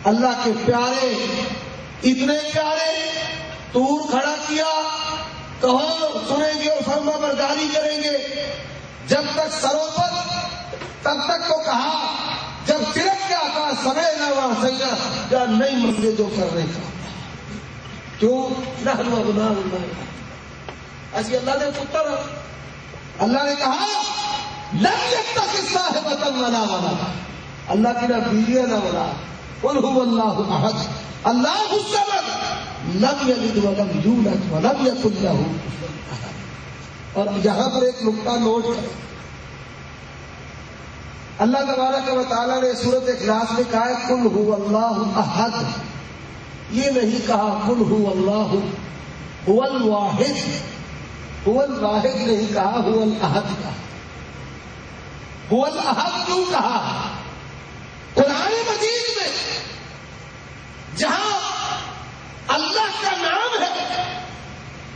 اللہ کے پیارے اتنے پیارے طور کھڑا کیا، کہو سنیں گے اور فرما برداری کریں گے، جب تک سروں پر تب تک تو کہا، جب صرف کیا کہا سمیعنا وعصینا، یا نہیں منگے جو کرنے کا، کیوں نحن ابناء اللہ، ایسی اللہ نے پتر، اللہ نے کہا لم یتخذ صاحبۃ ولا ولدا، اللہ کی نہ بیوی ہے نہ اولاد، قل هو اللہ احد اللہ الصمد لم یلد ولم یولد ولم یکن له کفوا احد۔ اور یہاں پر ایک نقطہ نوٹ کریں، اللہ تبارک و تعالیٰ نے سورۃ اخلاص میں کہا ہے قل هو اللہ احد، یہ نہیں کہا قل هو اللہ هو الواحد، هو الواحد نہیں کہا، هو الاحد کہا۔ هو الاحد کیوں کہا؟ قرآن مجید میں جہاں اللہ کا نام ہے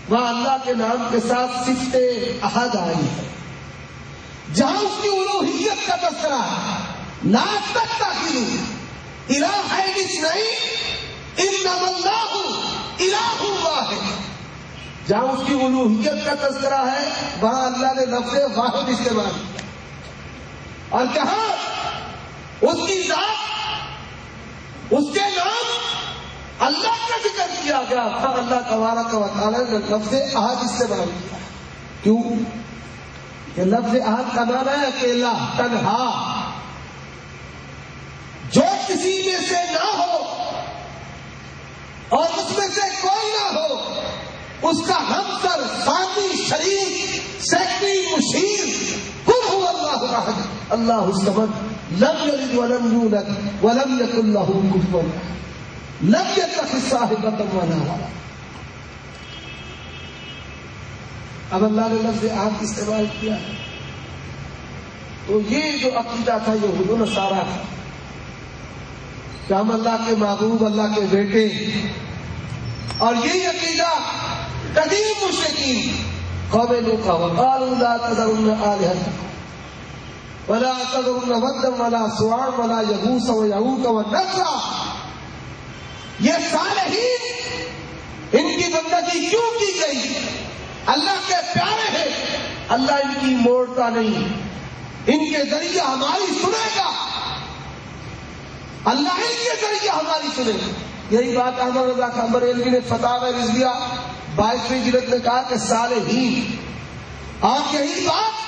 وہاں اللہ کے نام کے ساتھ صفت احد آئی ہے، جہاں اس کی الوہیت کا تذکرہ ہے، لا تتخذوا الہین اثنین انما اللہ الہ واحد، جہاں اس کی الوہیت کا تذکرہ ہے وہاں اللہ نے لفظ واحد استعمال کیا، اور جہاں اس کی ذات، اس کے نام اللہ کا ذکر کیا گیا تھا، اللہ تبارک و تعالیٰ نے لفظ احد استعمال کیا۔ کیوں؟ کہ لفظ احد کا معنی ہے اکیلا، تنہا، جو کسی میں سے نہ ہو اور اس میں سے کوئی نہ ہو، اس کا ہمسر، ساتھی، شریک، سیکٹری، مشیر، قل هو اللہ احد اللہ الصمد لم یلد ولم یولد ولم یکن له کفوا احد لم یتخذ صاحبۃ ولا ولدا۔ اب اللہ نے لفظ احد استعمال کیا ہے، تو یہ جو عقیدہ تھا یہود و نصارہ کا کہ ہم اللہ کے محبوب، اللہ کے بیٹے، اور یہی عقیدہ قدیم مشرکین قوم نوح کا، وقالوا لا تذرن آلہتکم ولا تذرن ودا ولا سواعا ولا یغوث ویعوق ونسرا، یہ صالحین ان کی بندگی کیوں کی گئی؟ اللہ کے پیارے ہیں، اللہ ان کی موڑتا نہیں، ان کے ذریعے ہماری سنے گا، اللہ ان کے ذریعے ہماری سنے گا۔ یہی بات احمد رضا خان بریلوی نے فتاوی رضویہ 22ویں جلد میں کہا کہ صالحین، اور یہی بات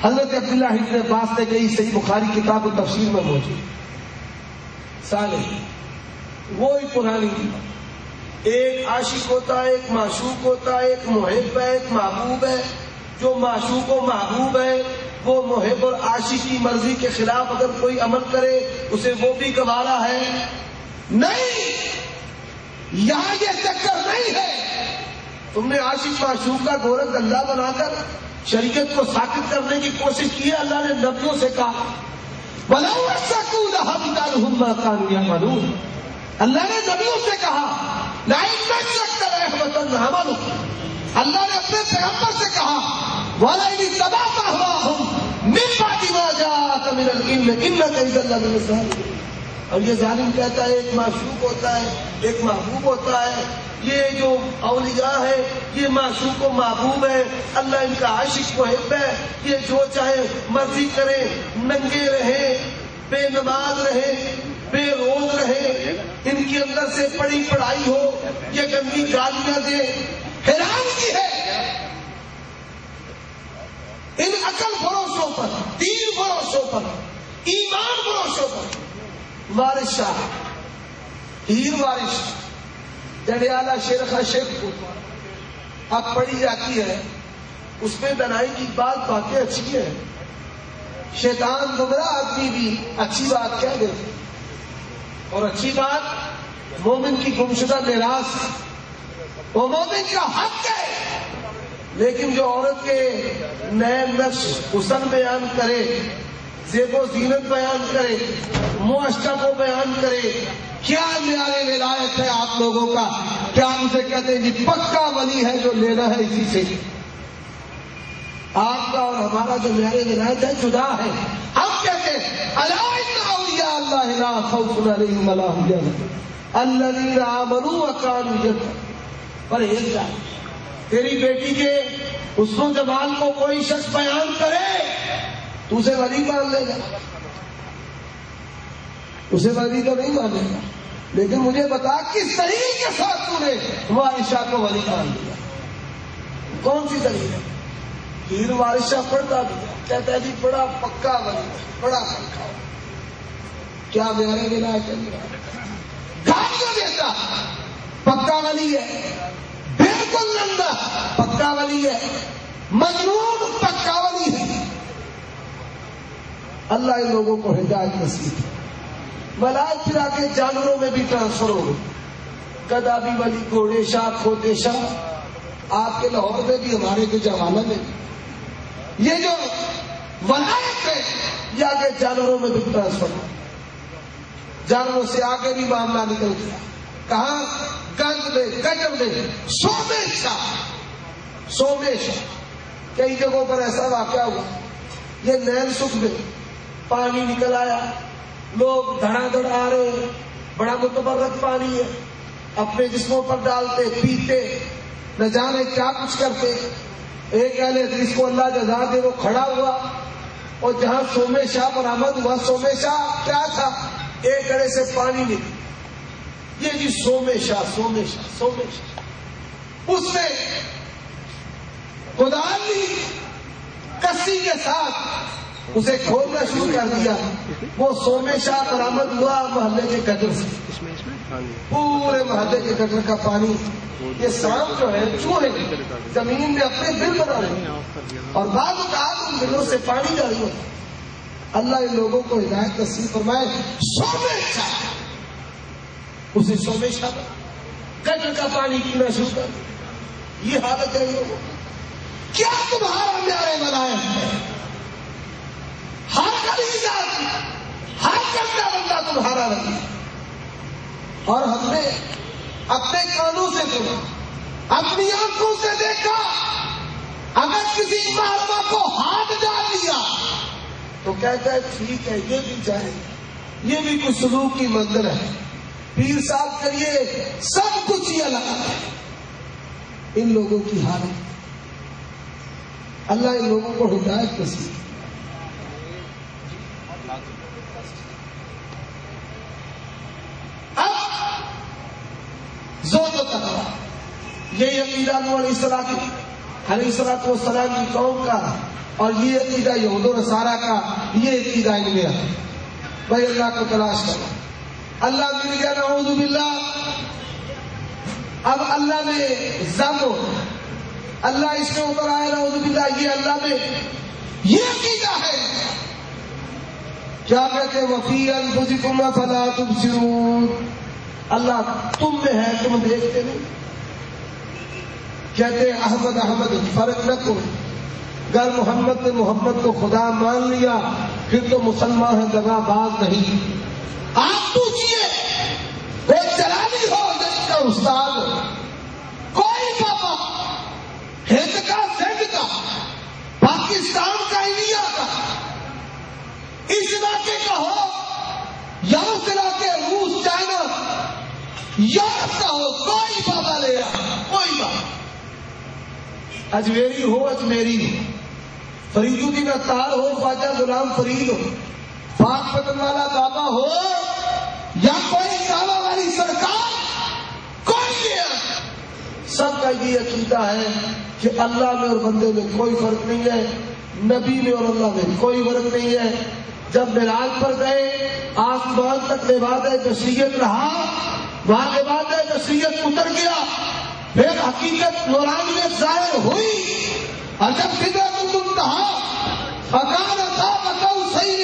حضرت عبداللہ ابن عباس نے کہی، صحیح بخاری کتاب التفسیر میں موجود۔ صالحین وہی پرانی، ایک عاشق ہوتا ہے، ایک معشوق ہوتا ہے، ایک محب ہے، ایک محبوب ہے۔ جو معشوق و محبوب ہے وہ محب اور عاشق کی مرضی کے خلاف اگر کوئی عمل کرے اسے وہ بھی گوارا ہے۔ نہیں، یہاں یہ چکر نہیں ہے، تم نے عاشق معشوق کا گورکھ اللہ بنا کر شریعت کو ساکت کرنے کی کوشش کی ہے۔ اللہ نے نبیوں سے کہا وَلَوْ أَشْرَكُوا لَحَبِطَ عَنْهُم مَّا كَانُوا يَعْمَلُونَ، اللہ نے نبیوں سے کہا لَئِنْ أَشْرَكْتَ لَيَحْبَطَنَّ عَمَلُكَ، اللہ نے اپنے پیغمبر سے کہا وَلَئِنِ اتَّبَعْتَ أَهْوَاءَهُم مِّن بَعْدِ مَا جَاءَكَ مِنَ الْعِلْمِ إِنَّكَ إِذًا لَّمِنَ الظَّالِمِينَ۔ اور یہ ظالم کہتا ہے ایک معشوق ہوتا ہے، ایک محبوب ہوتا ہے، یہ جو اولیاء ہے یہ معشوق و محبوب ہے، اللہ ان کا عاشق محب ہے، یہ جو چاہے مرضی کرے، ننگے رہے، بے نماز رہے، بے روز رہے، ان کے اندر سے پڑھی پڑھائی ہو، یہ گندی گالیاں دے۔ حیران کی ہے ان عقل فروشوں پر، دین فروشوں پر، ایمان فروشوں پر۔ وارث شاہ، ہیر وارث جڑیالہ شیرخا شیخ کو اب پڑھی جاتی ہے، اس میں دنائی کی باتیں اچھی ہیں، شیطان گمراہ آدمی بھی اچھی بات کہہ دے، اور اچھی بات مومن کی گمشدہ میراث، وہ مومن کا حق ہے۔ لیکن جو عورت کے نئے نقش حسن بیان کرے، زیب و زینت بیان کرے، معاشرہ کو بیان کرے، کیا معیار ولایت ہے آپ لوگوں کا؟ کیا اسے کہتے ہیں جی پکا ولی ہے جو لینا ہے اسی سے؟ آپ کا اور ہمارا جو معیار ولایت ہے جدا ہے۔ ہم کہتے ہیں الا ان اولیاء اللہ اللہ لا خوف علیہم ولا هم يحزنون الذین آمنوا وكانوا يتقون. پرہیزگار. تیری بیٹی کے حسن و جمال کو کوئی شخص بیان کرے تو اسے ولی مان لے گا، اسے ولی تو نہیں مانے گا، لیکن مجھے بتا کس طریقے کے ساتھ تو نے عائشہ کو ولی مان لیا؟ کون سی طریقے؟ پیر عائشہ پڑھتا بھی کہتا ہے جی بڑا پکا ولی، بڑا پکا. کیا میرے بنا گالیاں دیتا پکا ولی ہے، بالکل نندا پکا ولی ہے، مجنون پکا ولی ہے. اللہ ان لوگوں کو ہدایت نصیب. ملائک پھر آگے جانوروں میں بھی ٹرانسفر ہو گئے. گدا بھی ولی، گھوڑے شاہ، کھوتے شاہ، آپ کے لاہور میں بھی ہمارے کے جوانہ میں بھی یہ جو ولایت ہے یہ آگے جانوروں میں بھی ٹرانسفر ہو. جانوروں سے آگے بھی معاملہ نکل گیا. کہاں؟ گنج میں، گجر میں، سومیش. کئی جگہوں پر ایسا واقعہ ہوا. یہ نیل سکھ میں پانی نکل آیا، لوگ دھڑا دھڑ آ رہے ہیں، بڑا متبرک پانی ہے، اپنے جسموں پر ڈالتے، پیتے، نہ جانے کیا کچھ کرتے. ایک اہل حدیث کو اللہ جزا دے وہ کھڑا ہوا اور جہاں سومے شاہ برآمد ہوا، سومے شاہ کیا تھا؟ ایک گڑھے سے پانی نکلا. یہ جی سومے شاہ، سومے شاہ، سومے شاہ. اس نے کدال لی، کسی کے ساتھ اسے کھولنا شروع کر دیا. وہ سومے شاہ برآمد ہوا محلے کے گٹر سے. پورے محلے کے گٹر کا پانی. یہ سانپ جو ہے، چوہے زمین میں اپنے دل بنا رہے ہیں اور بعض اوقات ان دلوں سے پانی جاری ہوتا. اللہ ان لوگوں کو ہدایت نصیب فرمائے. سومے شاہ، اسے سومے شاہ گٹر کا پانی پینا شروع کر دیا. یہ حالت ہے لوگوں. کیا تمہارا میارے بنایا ہے؟ ہر گلی ہر گندا بندہ تمہارا نہیں. اور ہم نے اپنے کانوں سے سنا، اپنی آنکھوں سے دیکھا. اگر کسی محرمہ کو ہاتھ ڈال لیا تو کہتا ہے ٹھیک ہے یہ بھی چاہے، یہ بھی کچھ سلوک کی منزل ہے. پیر صاحب کریے سب کچھ ہی الگ ہے. ان لوگوں کی حالت. اللہ ان لوگوں کو ہدایت نصیب. اب زود و تقویٰ یہ عقیدہ نوح علیہ السلام کی قوم کا اور یہ عقیدہ یہود و نصارہ کا، یہ عقیدہ ان میں ہے. بھائی اللہ کو تلاش کرو. اللہ مل گیا نعوذ باللہ. اب اللہ میں ذم ہو، اللہ اس کے اوپر آئے نعوذ باللہ. یہ اللہ میں یہ عقیدہ ہے. کیا کہتے ہیں؟ وفی انفسکم افلا تبصرون. اللہ تم میں ہے، تم دیکھتے نہیں. کہتے ہیں احمد فرق نہ کرو. اگر محمد نے محمد کو خدا مان لیا پھر تو مسلمان ہے، دغا باز نہیں. آپ پوچھئے کوئی چلانی ہو جس کا استاد ہو، کوئی بابا ہند کا، سندھ کا، پاکستان کا، انڈیا کا، اس علاقے کا ہو یا اس علاقے روس، چائنا، یورپ کا ہو، کوئی بابا لے رہا، کوئی بابا. اجمیری ہو، اجمیری ہو، فرید الدین اتار ہو، خواجہ غلام فرید ہو، پاک پتن والا بابا ہو یا کوئی دعویٰ والی سرکار، کوئی نہیں. سب کا یہ عقیدہ ہے کہ اللہ میں اور بندے میں کوئی فرق نہیں ہے، نبی میں اور اللہ میں کوئی فرق نہیں ہے. جب معراج پر گئے آسمان تک لبادہ بشریت رہا، وہاں لبادہ بشریت اتر گیا، پھر حقیقت نورانیت ظاہر ہوئی. اور جب سدرۃ المنتہا فکان صاحب صحیح